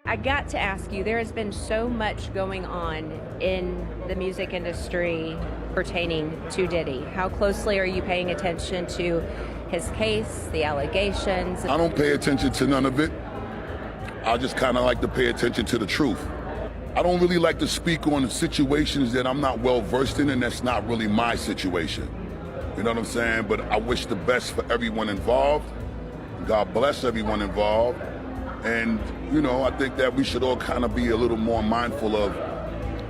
I got to ask you, there has been so much going on in the music industry pertaining to Diddy. How closely are you paying attention to his case, the allegations? I don't pay attention to none of it. I just kind of like to pay attention to the truth. I don't really like to speak on situations that I'm not well versed in, and that's not really my situation. You know what I'm saying? But I wish the best for everyone involved. God bless everyone involved. And, you know, I think that we should all kind of be a little more mindful of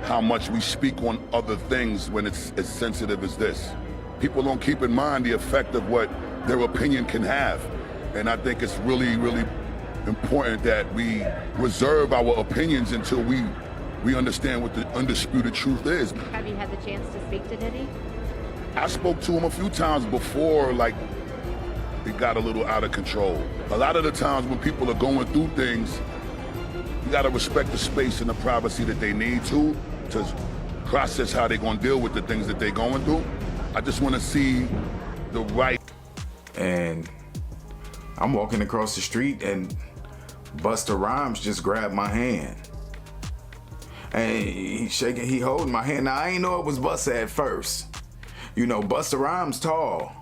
how much we speak on other things when it's as sensitive as this. People don't keep in mind the effect of what their opinion can have. And I think it's really, really important that we reserve our opinions until we understand what the undisputed truth is. Have you had the chance to speak to Diddy? I spoke to him a few times before, like, it got a little out of control. A lot of the times when people are going through things, you gotta respect the space and the privacy that they need to process how they're gonna deal with the things that they're going through. I just wanna see the right. And I'm walking across the street and Busta Rhymes just grabbed my hand. And he holding my hand. Now, I ain't know it was Busta at first. You know, Busta Rhymes tall.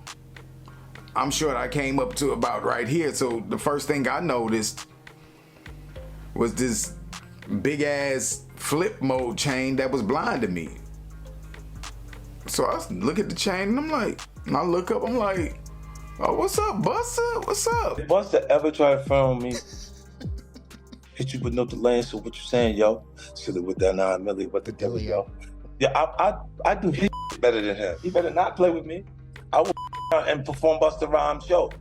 I'm sure I came up to about right here. So the first thing I noticed was this big ass flip mode chain that was blinding me. So I look at the chain and I'm like, and I look up, I'm like, oh, what's up, Busta? What's up? If Busta ever try to phone me, hit you with no delay, so what you saying, yo? Silly with that 9 milli, what the devil, yo? Yeah, I do his better than him. He better not play with me. I will and perform Busta Rhymes' show.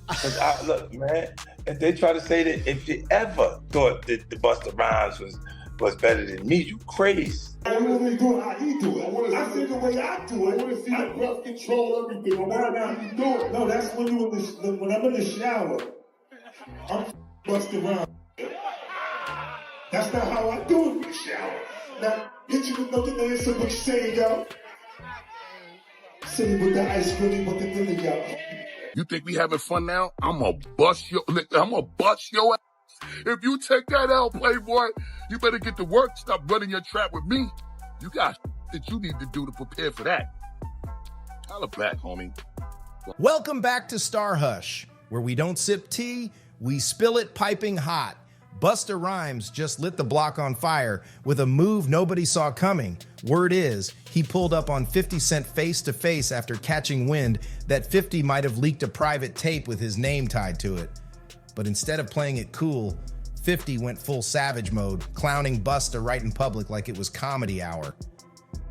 Cause look, man, if they try to say that if you ever thought that the Busta Rhymes was better than me, you crazy. I want to do it how he do it. I see the way I do it. I want to see the breath control everything. I want to how you do it. No, that's when when I'm in the shower. I'm Busta Rhymes. That's not how I do it in the shower. Now, hit you with nothing to answer what you saying, yo. Sitting with the ice cream with the dilly, yo. You think we having fun now? I'ma bust your ass. If you take that out, Playboy, you better get to work. Stop running your trap with me. You got that you need to do to prepare for that. Holla back, homie. Welcome back to StarHush, where we don't sip tea, we spill it piping hot. Busta Rhymes just lit the block on fire with a move nobody saw coming. Word is, he pulled up on 50 Cent face to face after catching wind that 50 might have leaked a private tape with his name tied to it. But instead of playing it cool, 50 went full savage mode, clowning Busta right in public like it was comedy hour.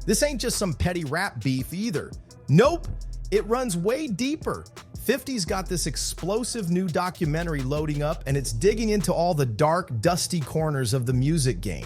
This ain't just some petty rap beef either. Nope, it runs way deeper. 50's got this explosive new documentary loading up, and it's digging into all the dark, dusty corners of the music game.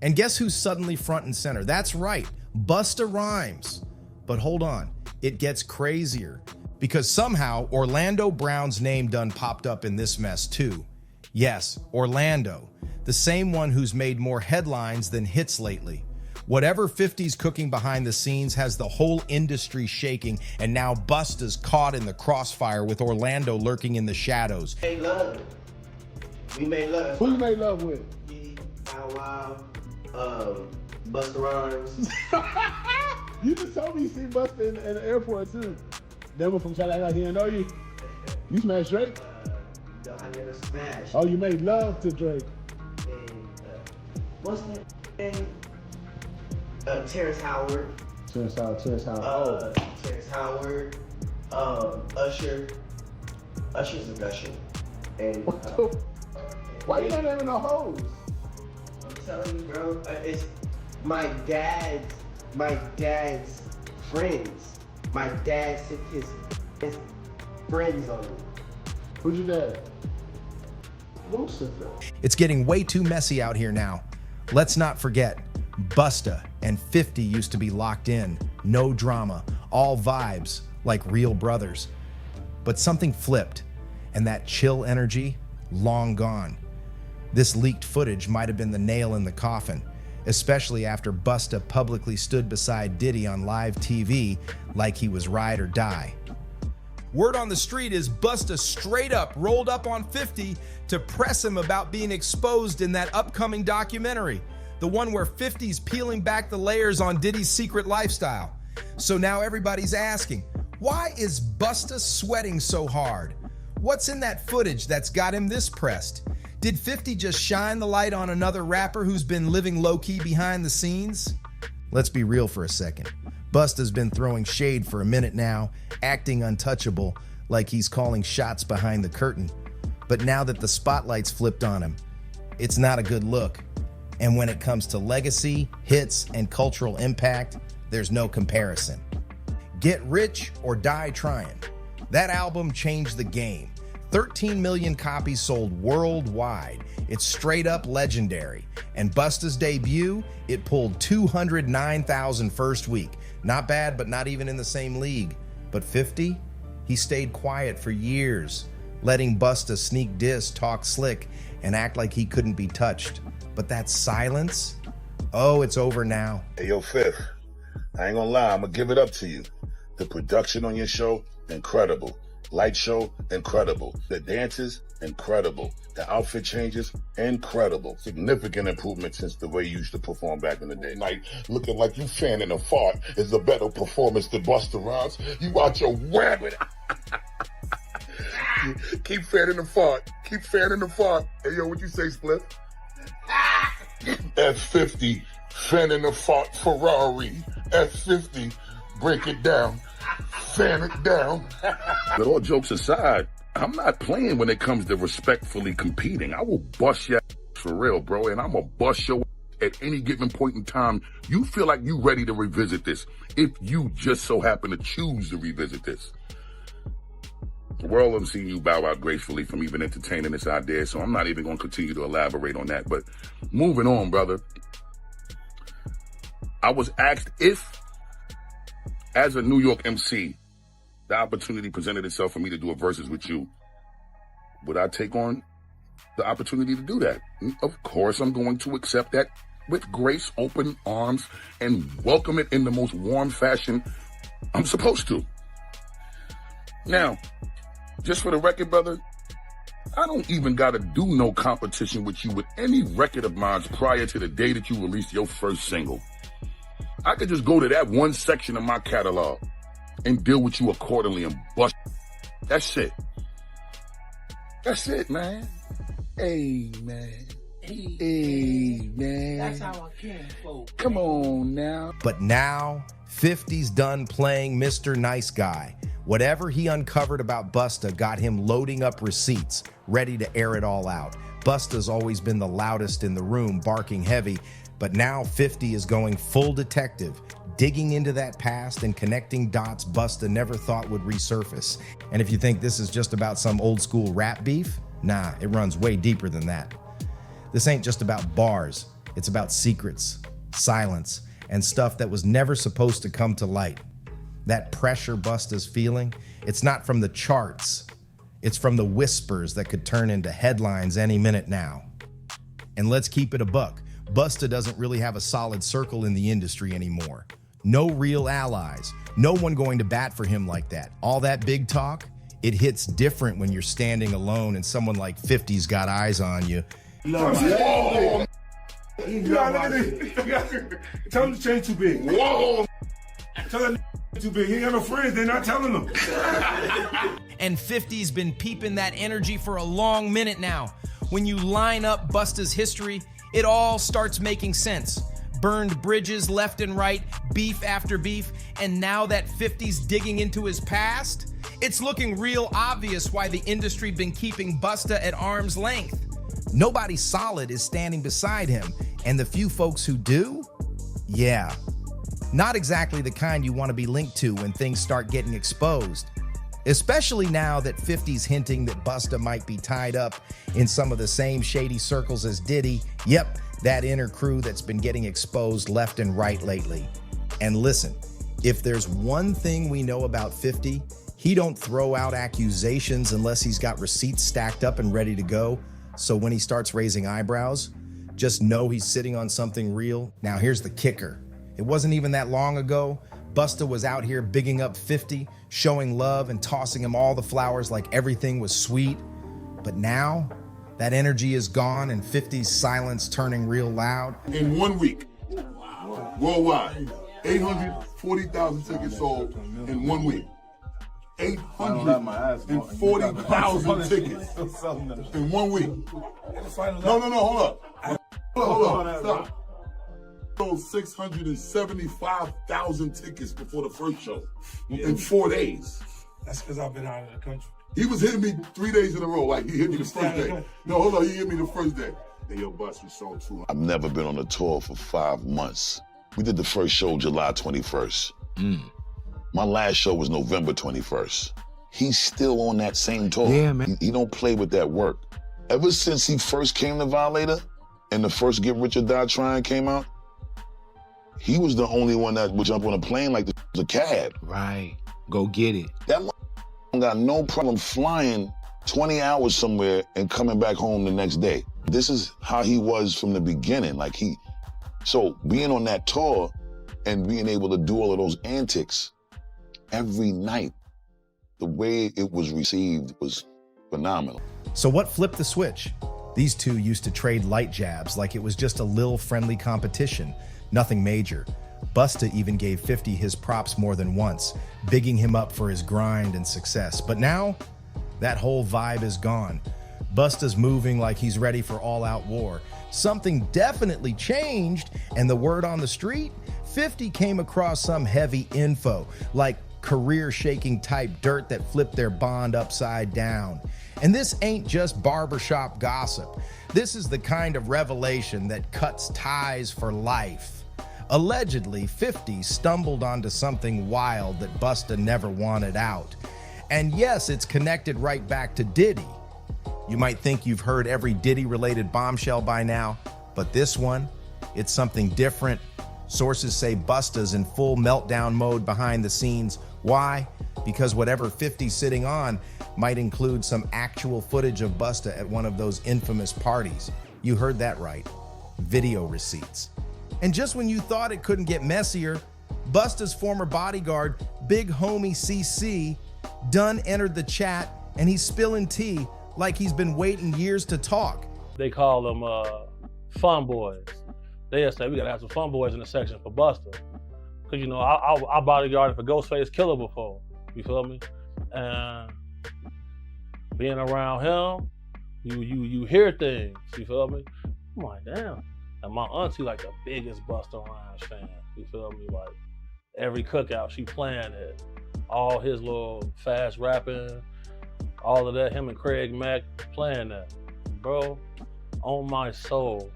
And guess who's suddenly front and center? That's right, Busta Rhymes. But hold on, it gets crazier, because somehow Orlando Brown's name done popped up in this mess too. Yes, Orlando, the same one who's made more headlines than hits lately. Whatever 50's cooking behind the scenes has the whole industry shaking, and now Busta's caught in the crossfire with Orlando lurking in the shadows. We made love. We made love. Who you made love with? Bow Wow, Busta Rhymes. You just told me you see Busta in the airport too. That one from China, he didn't know you. You smashed Drake? I never smashed. Oh, you made love to Drake. And, what's that name? Terrence Howard. Terrence Howard. Terrence Howard. Usher. Usher's a gusher. And why you not having no hoes? I'm telling you, bro. It's my dad's friends. My dad sent his friends on me. Who's your dad? Lucifer. It's getting way too messy out here now. Let's not forget, Busta and 50 used to be locked in, no drama, all vibes, like real brothers. But something flipped, and that chill energy, long gone. This leaked footage might have been the nail in the coffin, especially after Busta publicly stood beside Diddy on live TV like he was ride or die. Word on the street is Busta straight up rolled up on 50 to press him about being exposed in that upcoming documentary, the one where 50's peeling back the layers on Diddy's secret lifestyle. So now everybody's asking, why is Busta sweating so hard? What's in that footage that's got him this pressed? Did 50 just shine the light on another rapper who's been living low-key behind the scenes? Let's be real for a second. Busta's been throwing shade for a minute now, acting untouchable, like he's calling shots behind the curtain. But now that the spotlight's flipped on him, it's not a good look. And when it comes to legacy, hits, and cultural impact, there's no comparison. Get Rich or Die Trying. That album changed the game. 13 million copies sold worldwide. It's straight up legendary. And Busta's debut, it pulled 209,000 first week. Not bad, but not even in the same league. But 50? He stayed quiet for years, letting Busta sneak diss, talk slick, and act like he couldn't be touched. But that silence? Oh, it's over now. Hey, yo, Fifth, I ain't gonna lie, I'm gonna give it up to you. The production on your show, incredible. Light show, incredible. The dances, incredible. The outfit changes, incredible. Significant improvement since the way you used to perform back in the day. Night, looking like you fanning a fart is a better performance than Busta Rhymes. You out your rabbit. Keep fanning the fart. Keep fanning the fart. Hey, yo, what you say, Spliff? F50, fanning the fart Ferrari. F50, break it down. Fan it down. But all jokes aside, I'm not playing when it comes to respectfully competing. I will bust your for real, bro, and I'm gonna bust your at any given point in time. You feel like you ready to revisit this, if you just so happen to choose to revisit this. The world hasn't seen you bow out gracefully from even entertaining this idea, so I'm not even gonna continue to elaborate on that. But moving on, brother. I was asked if, as a New York MC, the opportunity presented itself for me to do a versus with you, would I take on the opportunity to do that? Of course, I'm going to accept that with grace, open arms, and welcome it in the most warm fashion I'm supposed to. Now, just for the record, brother, I don't even gotta do no competition with you with any record of mine prior to the day that you released your first single. I could just go to that one section of my catalog and deal with you accordingly and bust. That's it. That's it, man. Hey, man. Hey, man. That's how I can, folks. Come on now. But now, 50's done playing Mr. Nice Guy. Whatever he uncovered about Busta got him loading up receipts, ready to air it all out. Busta's always been the loudest in the room, barking heavy, but now 50 is going full detective, digging into that past and connecting dots Busta never thought would resurface. And if you think this is just about some old school rap beef, nah, it runs way deeper than that. This ain't just about bars, it's about secrets, silence, and stuff that was never supposed to come to light. That pressure Busta's feeling, it's not from the charts, it's from the whispers that could turn into headlines any minute now. And let's keep it a buck. Busta doesn't really have a solid circle in the industry anymore. No real allies. No one going to bat for him like that. All that big talk, it hits different when you're standing alone and someone like 50's got eyes on you. Whoa! Tell him to change too big. Whoa! Tell him too big. He ain't got no friends. They're not telling him. And 50's been peeping that energy for a long minute now. When you line up Busta's history, it all starts making sense. Burned bridges left and right, beef after beef, and now that 50's digging into his past, it's looking real obvious why the industry been keeping Busta at arm's length. Nobody solid is standing beside him, and the few folks who do, yeah, not exactly the kind you want to be linked to when things start getting exposed. Especially now that 50's hinting that Busta might be tied up in some of the same shady circles as Diddy. Yep, that inner crew that's been getting exposed left and right lately. And listen, if there's one thing we know about 50, he don't throw out accusations unless he's got receipts stacked up and ready to go. So when he starts raising eyebrows, just know he's sitting on something real. Now here's the kicker. It wasn't even that long ago, Busta was out here bigging up 50, showing love and tossing him all the flowers like everything was sweet. But now, that energy is gone and 50's silence turning real loud. In 1 week, worldwide, 840,000 tickets sold in 1 week. 840,000 tickets in 1 week. No, hold up. Hold up, stop. Sold 675,000 tickets before the first show in 4 days. That's because I've been out of the country. He was hitting me 3 days in a row, like he hit me the first day. No, hold on, he hit me the first day. And your bus was sold too. I've never been on a tour for 5 months. We did the first show July 21st. My last show was November 21st. He's still on that same tour. Yeah, man. He don't play with that work. Ever since he first came to Violator and the first Get Rich or Die Trying came out, he was the only one that would jump on a plane like this was a cab. Right. Go get it. That got no problem flying 20 hours somewhere and coming back home the next day. This is how he was from the beginning. So being on that tour and being able to do all of those antics every night, the way it was received was phenomenal. So what flipped the switch? These two used to trade light jabs like it was just a little friendly competition, nothing major. Busta even gave 50 his props more than once, bigging him up for his grind and success. But now, that whole vibe is gone. Busta's moving like he's ready for all-out war. Something definitely changed, and the word on the street? 50 came across some heavy info, like career-shaking type dirt that flipped their bond upside down. And this ain't just barbershop gossip. This is the kind of revelation that cuts ties for life. Allegedly, 50 stumbled onto something wild that Busta never wanted out. And yes, it's connected right back to Diddy. You might think you've heard every Diddy-related bombshell by now, but this one, it's something different. Sources say Busta's in full meltdown mode behind the scenes. Why? Because whatever 50's sitting on might include some actual footage of Busta at one of those infamous parties. You heard that right. Video receipts. And just when you thought it couldn't get messier, Busta's former bodyguard, big homie CC, done entered the chat, and he's spilling tea like he's been waiting years to talk. They call them fun boys. They say we gotta have some fun boys in the section for Busta. Cause you know, I bodyguarded for Ghostface Killer before, you feel me? And being around him, you hear things, you feel me? I'm like, damn. And my auntie like the biggest Busta Rhymes fan, you feel me? Like every cookout, she playing it. All his little fast rapping, all of that, him and Craig Mack playing that. Bro, on my soul,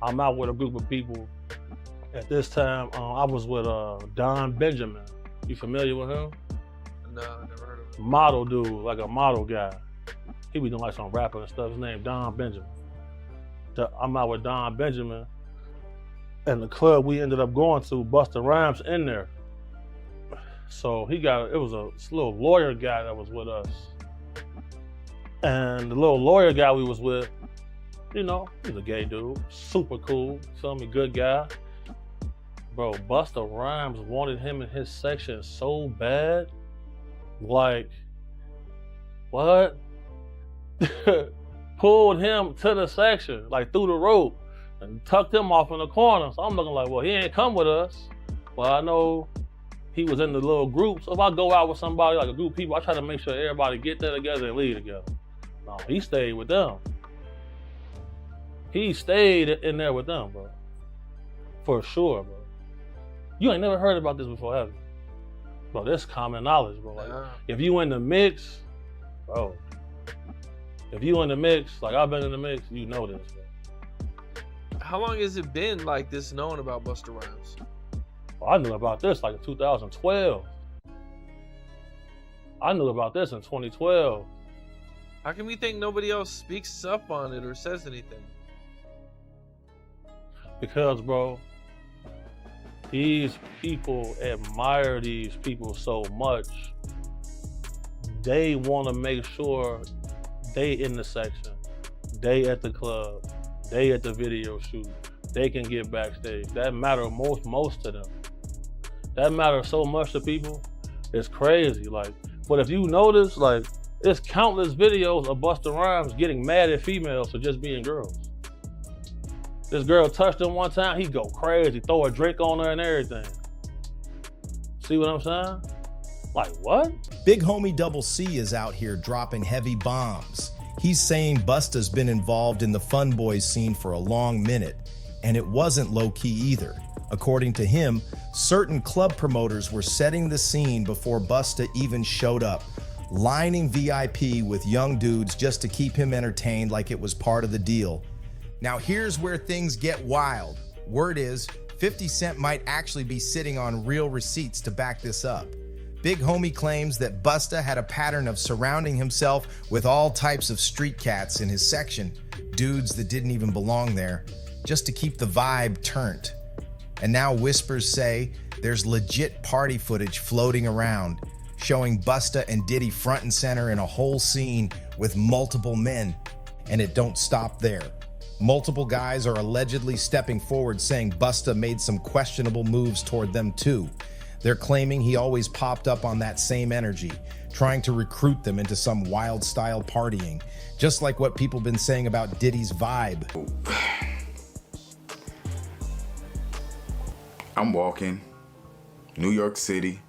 I'm out with a group of people. At this time, I was with Don Benjamin. You familiar with him? No, I never heard of him. Model dude, like a model guy. He be doing like some rapping and stuff. His name Don Benjamin. I'm out with Don Benjamin, and the club we ended up going to, Busta Rhymes in there. So it was a little lawyer guy that was with us. And the little lawyer guy we was with, you know, he's a gay dude, super cool, feel me, good guy. Bro, Busta Rhymes wanted him in his section so bad. Like, what? Pulled him to the section, like through the rope, and tucked him off in the corner. So I'm looking like, well, he ain't come with us. Well, I know he was in the little group. So if I go out with somebody, like a group of people, I try to make sure everybody get there together and leave together. No, he stayed with them. He stayed in there with them, bro. For sure, bro. You ain't never heard about this before, have you? Bro, this common knowledge, bro. Like, if you in the mix, bro. If you in the mix, like I've been in the mix, you know this, bro. How long has it been like this known about Busta Rhymes? Well, I knew about this like in 2012. I knew about this in 2012. How can we think nobody else speaks up on it or says anything? Because, bro, these people admire these people so much. They want to make sure they in the section, they at the club, they at the video shoot, they can get backstage. That matter most to them. That matters so much to people. It's crazy. Like, but if you notice, like, there's countless videos of Busta Rhymes getting mad at females for just being girls. This girl touched him one time, he go crazy, throw a drink on her and everything. See what I'm saying? Like, what? Big homie Double C is out here dropping heavy bombs. He's saying Busta's been involved in the Fun Boys scene for a long minute, and it wasn't low-key either. According to him, certain club promoters were setting the scene before Busta even showed up, lining VIP with young dudes just to keep him entertained like it was part of the deal. Now here's where things get wild. Word is, 50 Cent might actually be sitting on real receipts to back this up. Big homie claims that Busta had a pattern of surrounding himself with all types of street cats in his section, dudes that didn't even belong there, just to keep the vibe turned. And now whispers say there's legit party footage floating around, showing Busta and Diddy front and center in a whole scene with multiple men. And it don't stop there. Multiple guys are allegedly stepping forward saying Busta made some questionable moves toward them too. They're claiming he always popped up on that same energy, trying to recruit them into some wild style partying, just like what people been saying about Diddy's vibe. I'm walking, New York City,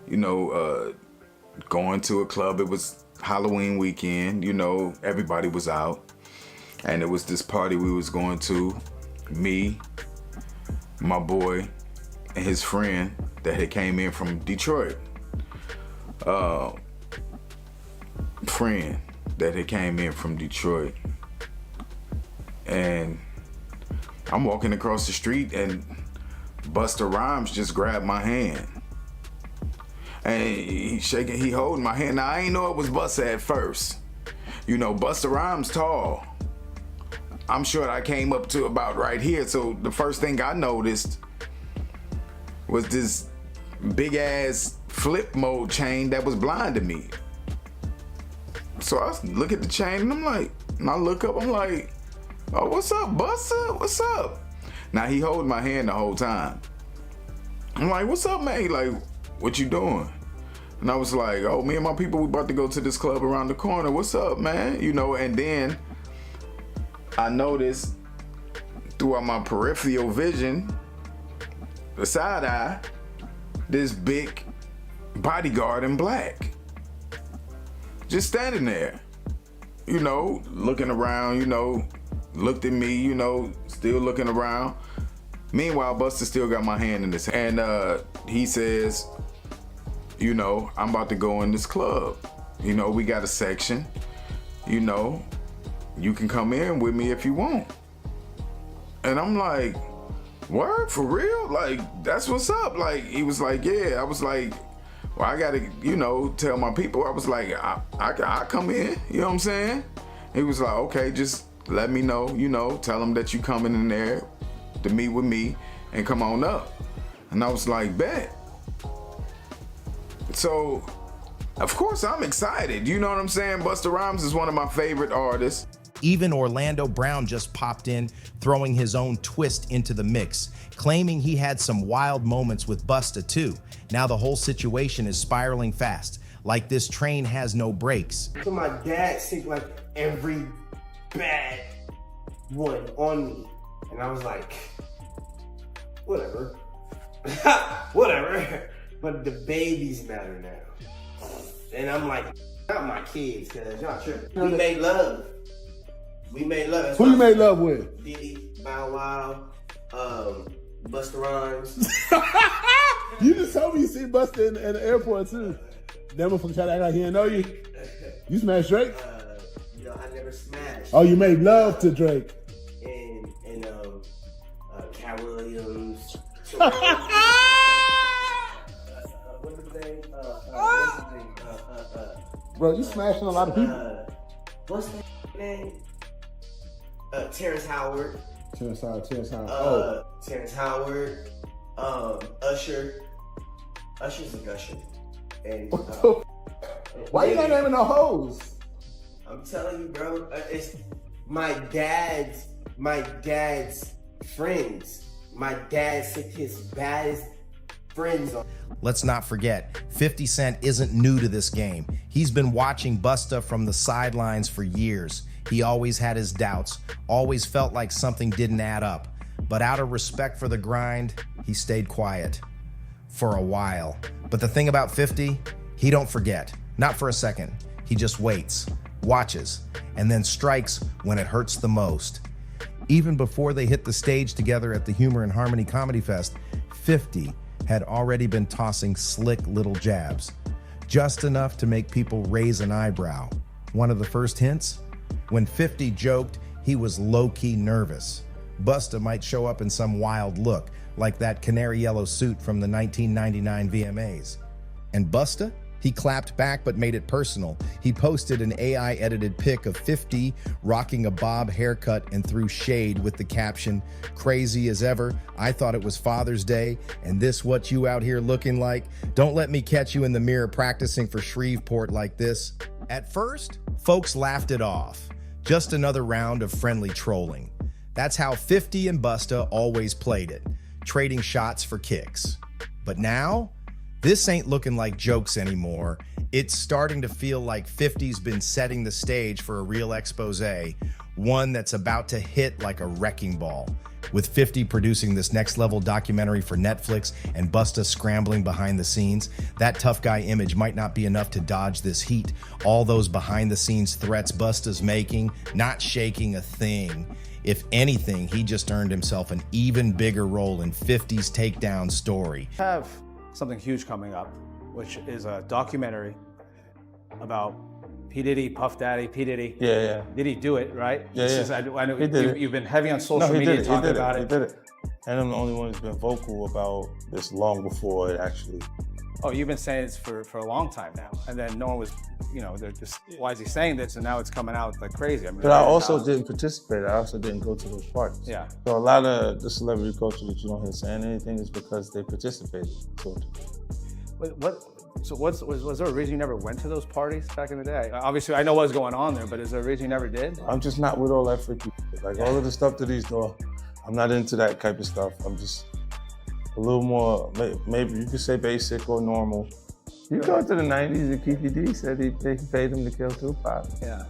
going to a club. It was Halloween weekend, everybody was out. And it was this party we was going to, me, my boy, and his friend that had came in from Detroit. And I'm walking across the street and Busta Rhymes just grabbed my hand. And he holding my hand. Now I ain't know it was Busta at first. Busta Rhymes tall. I'm sure I came up to about right here. So the first thing I noticed was this big ass flip mode chain that was blinding me. So I look at the chain and I'm like, and I look up, I'm like, oh, what's up, Busta? What's up? Now he holding my hand the whole time. I'm like, what's up, man? He like, what you doing? And I was like, oh, me and my people, we about to go to this club around the corner. What's up, man? And then I noticed throughout my peripheral vision, the side eye, this big bodyguard in black. Just standing there, looking around, looked at me, still looking around. Meanwhile, Busta still got my hand in his hand. And he says, I'm about to go in this club. We got a section, you can come in with me if you want. And I'm like, word, for real? Like, that's what's up. Like, he was like, yeah. I was like, well, I gotta, tell my people. I was like, I come in, you know what I'm saying? He was like, okay, just let me know, tell them that you coming in there to meet with me and come on up. And I was like, bet. So, of course, I'm excited. You know what I'm saying? Busta Rhymes is one of my favorite artists. Even Orlando Brown just popped in, throwing his own twist into the mix, claiming he had some wild moments with Busta too. Now the whole situation is spiraling fast, like this train has no brakes. So my dad took like every bad one on me. And I was like, whatever. Whatever. But the babies matter now. And I'm like, not my kids, cause y'all tripping. We made love. We made love. Who you made love with? Diddy, Bow Wow, Busta Rhymes. You just told me you see Busta in the airport too. That motherfucker tried to act like he didn't know you. You smashed Drake? I never smashed. Oh, you made love to Drake. And Cat Williams. What's his name? Bro, you smashing a lot of people. What's his name? Terrence Howard. Terrence Howard. Terrence Howard. Usher. Usher's a gusher. And why you not naming no hoes? I'm telling you, bro. It's my dad's friends. My dad said his baddest friends on. Let's not forget, 50 Cent isn't new to this game. He's been watching Busta from the sidelines for years. He always had his doubts, always felt like something didn't add up. But out of respect for the grind, he stayed quiet for a while. But the thing about 50, he don't forget, not for a second. He just waits, watches, and then strikes when it hurts the most. Even before they hit the stage together at the Humor and Harmony Comedy Fest, 50 had already been tossing slick little jabs, just enough to make people raise an eyebrow. One of the first hints? When 50 joked he was low-key nervous. Busta might show up in some wild look, like that canary yellow suit from the 1999 VMAs. And Busta? He clapped back but made it personal. He posted an AI-edited pic of 50 rocking a bob haircut and threw shade with the caption, "Crazy as ever, I thought it was Father's Day, and this what you out here looking like? Don't let me catch you in the mirror practicing for Shreveport like this." At first, folks laughed it off. Just another round of friendly trolling. That's how 50 and Busta always played it, trading shots for kicks. But now, this ain't looking like jokes anymore. It's starting to feel like 50's been setting the stage for a real expose, one that's about to hit like a wrecking ball. With 50 producing this next level documentary for Netflix and Busta scrambling behind the scenes, that tough guy image might not be enough to dodge this heat. All those behind the scenes threats Busta's making, not shaking a thing. If anything, he just earned himself an even bigger role in 50's takedown story. I have something huge coming up, which is a documentary about P. Diddy, Puff Daddy, P. Diddy. Yeah. Did he do it, right? Yeah. I know He did you've been heavy on social media talking about it. He did it. And I'm the only one who's been vocal about this long before it actually. Oh, you've been saying this for a long time now. And then no one was, they're just, why is he saying this? And now it's coming out like crazy. I mean, But I also didn't participate. I also didn't go to those parties. Yeah. So a lot of the celebrity culture that you don't hear saying anything is because they participated. So was there a reason you never went to those parties back in the day? Obviously, I know what was going on there, but is there a reason you never did? I'm just not with all that freaky shit. Like all of the stuff that he's doing, I'm not into that type of stuff. I'm just a little more, maybe you could say basic or normal. You go to the 90s and Keefy D said he paid him to kill Tupac. Yeah.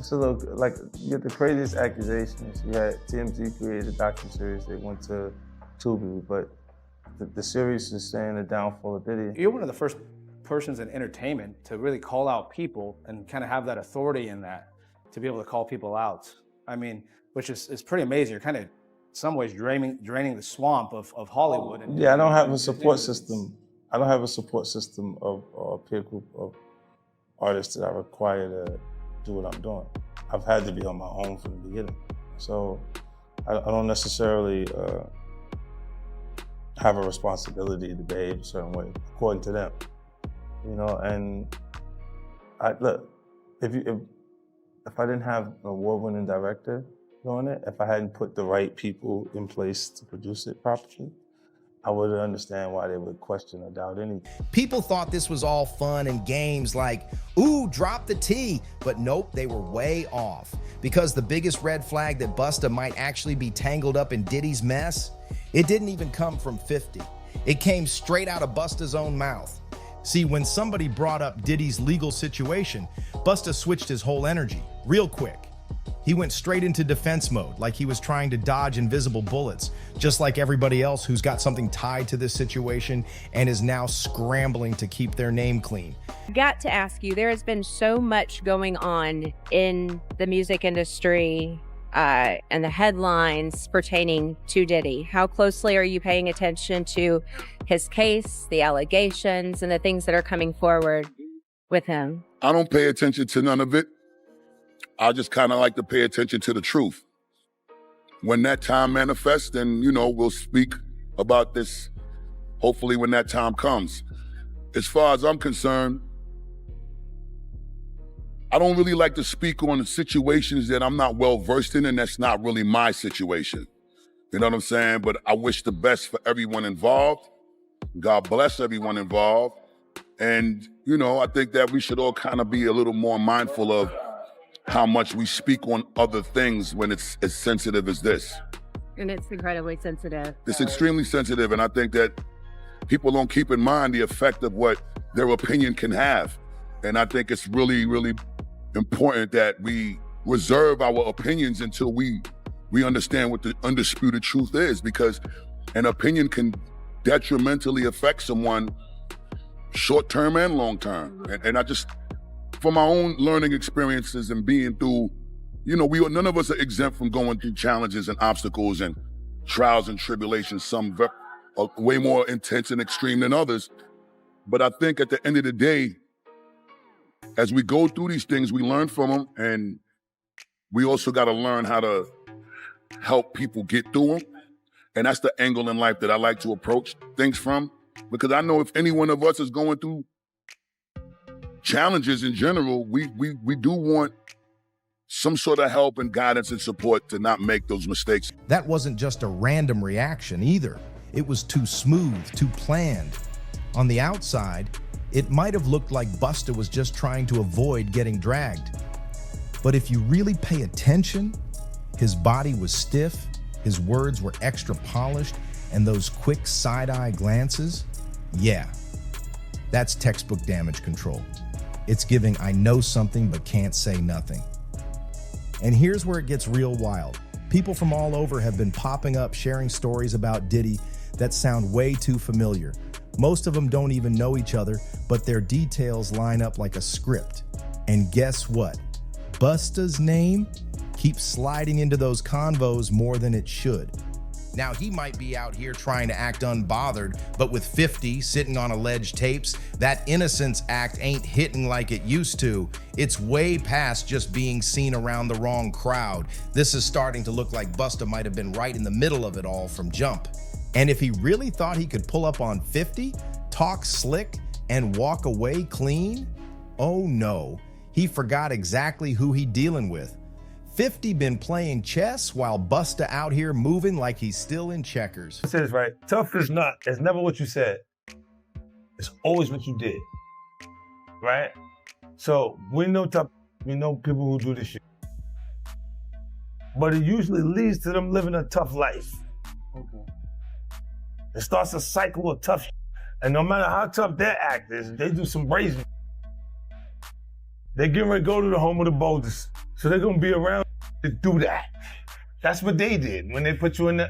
So look, like you get the craziest accusations. You had TMZ created a docuseries. They went to Tubi, but the series is saying the downfall of Diddy. You're one of the first persons in entertainment to really call out people and kind of have that authority in that, to be able to call people out. I mean, which is pretty amazing. You're kind of, in some ways, draining the swamp of Hollywood. Yeah, I don't have a support system. I don't have a support system of a peer group of artists that I require to do what I'm doing. I've had to be on my own from the beginning. So I don't necessarily have a responsibility to behave a certain way, according to them. And look, if I didn't have an award-winning director doing it, if I hadn't put the right people in place to produce it properly, I wouldn't understand why they would question or doubt anything. People thought this was all fun and games like, ooh, drop the T. But nope, they were way off. Because the biggest red flag that Busta might actually be tangled up in Diddy's mess, it didn't even come from 50. It came straight out of Busta's own mouth. See, when somebody brought up Diddy's legal situation, Busta switched his whole energy real quick. He went straight into defense mode, like he was trying to dodge invisible bullets, just like everybody else who's got something tied to this situation and is now scrambling to keep their name clean. Got to ask you, there has been so much going on in the music industry and the headlines pertaining to Diddy. How closely are you paying attention to his case, the allegations, and the things that are coming forward with him? I don't pay attention to none of it. I just kind of like to pay attention to the truth. When that time manifests, then, we'll speak about this, hopefully when that time comes. As far as I'm concerned, I don't really like to speak on situations that I'm not well versed in, and that's not really my situation. You know what I'm saying? But I wish the best for everyone involved. God bless everyone involved. And, I think that we should all kind of be a little more mindful of how much we speak on other things when it's as sensitive as this. And it's incredibly sensitive. It's extremely sensitive, and I think that people don't keep in mind the effect of what their opinion can have. And I think it's really, really important that we reserve our opinions until we understand what the undisputed truth is, because an opinion can detrimentally affect someone short-term and long-term. And I just, from my own learning experiences and being through, none of us are exempt from going through challenges and obstacles and trials and tribulations, some are way more intense and extreme than others. But I think at the end of the day, as we go through these things, we learn from them, and we also got to learn how to help people get through them. And that's the angle in life that I like to approach things from, because I know if any one of us is going through challenges in general, we do want some sort of help and guidance and support to not make those mistakes. That wasn't just a random reaction either. It was too smooth, too planned. On the outside, it might have looked like Busta was just trying to avoid getting dragged. But if you really pay attention, his body was stiff, his words were extra polished, and those quick side-eye glances, yeah, that's textbook damage control. It's giving I know something but can't say nothing. And here's where it gets real wild. People from all over have been popping up sharing stories about Diddy that sound way too familiar. Most of them don't even know each other, but their details line up like a script. And guess what? Busta's name keeps sliding into those convos more than it should. Now, he might be out here trying to act unbothered, but with 50 sitting on alleged tapes, that innocence act ain't hitting like it used to. It's way past just being seen around the wrong crowd. This is starting to look like Busta might have been right in the middle of it all from jump. And if he really thought he could pull up on 50, talk slick, and walk away clean, oh no, he forgot exactly who he dealing with. 50 been playing chess while Busta out here moving like he's still in checkers. It says, right, tough is it's never what you said. It's always what you did, right? So we know tough, we know people who do this shit. But it usually leads to them living a tough life. Okay. It starts a cycle of tough shit. And no matter how tough their act is, they do some brazen. They're getting ready to go to the home of the boldest. So they're gonna be around to do that. That's what they did when they put you in the,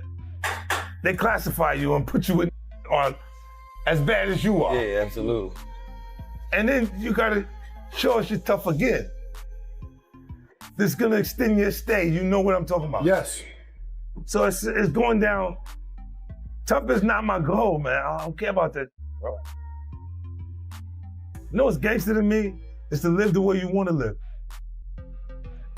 they classify you and put you in on as bad as you are. Yeah, absolutely. And then you gotta show us you're tough again. This is gonna extend your stay. You know what I'm talking about? Yes. So it's going down. Tough is not my goal, man. I don't care about that. You know what's gangster to me? Is to live the way you want to live.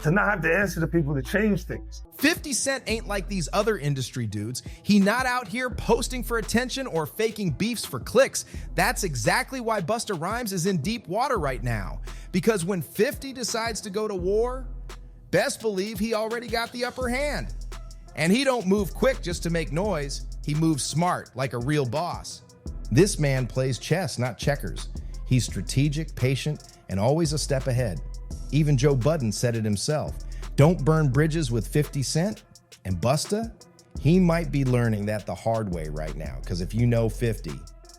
To not have to answer to people to change things. 50 Cent ain't like these other industry dudes. He not out here posting for attention or faking beefs for clicks. That's exactly why Busta Rhymes is in deep water right now. Because when 50 decides to go to war, best believe he already got the upper hand. And he don't move quick just to make noise. He moves smart, like a real boss. This man plays chess, not checkers. He's strategic, patient, and always a step ahead. Even Joe Budden said it himself. Don't burn bridges with 50 Cent. And Busta, he might be learning that the hard way right now, because if you know 50,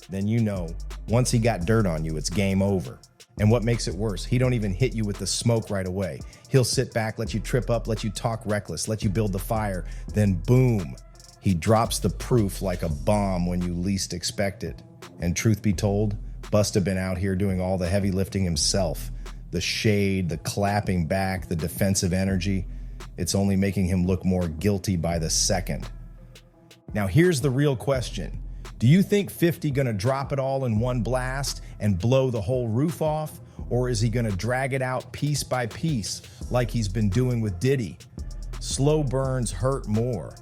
then you know once he got dirt on you, it's game over. And what makes it worse, he don't even hit you with the smoke right away. He'll sit back, let you trip up, let you talk reckless, let you build the fire, then boom, he drops the proof like a bomb when you least expect it. And truth be told, Busta been out here doing all the heavy lifting himself. The shade, the clapping back, the defensive energy. It's only making him look more guilty by the second. Now here's the real question. Do you think 50 gonna drop it all in one blast and blow the whole roof off? Or is he gonna drag it out piece by piece like he's been doing with Diddy? Slow burns hurt more.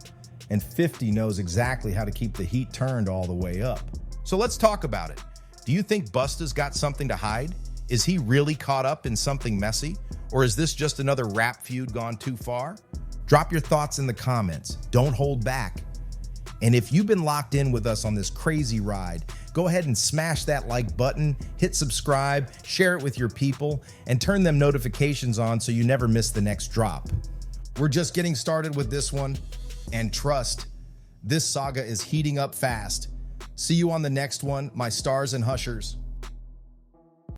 And 50 knows exactly how to keep the heat turned all the way up. So let's talk about it. Do you think Busta's got something to hide? Is he really caught up in something messy? Or is this just another rap feud gone too far? Drop your thoughts in the comments. Don't hold back. And if you've been locked in with us on this crazy ride, go ahead and smash that like button, hit subscribe, share it with your people, and turn them notifications on so you never miss the next drop. We're just getting started with this one, and trust, this saga is heating up fast. See you on the next one, my stars and hushers.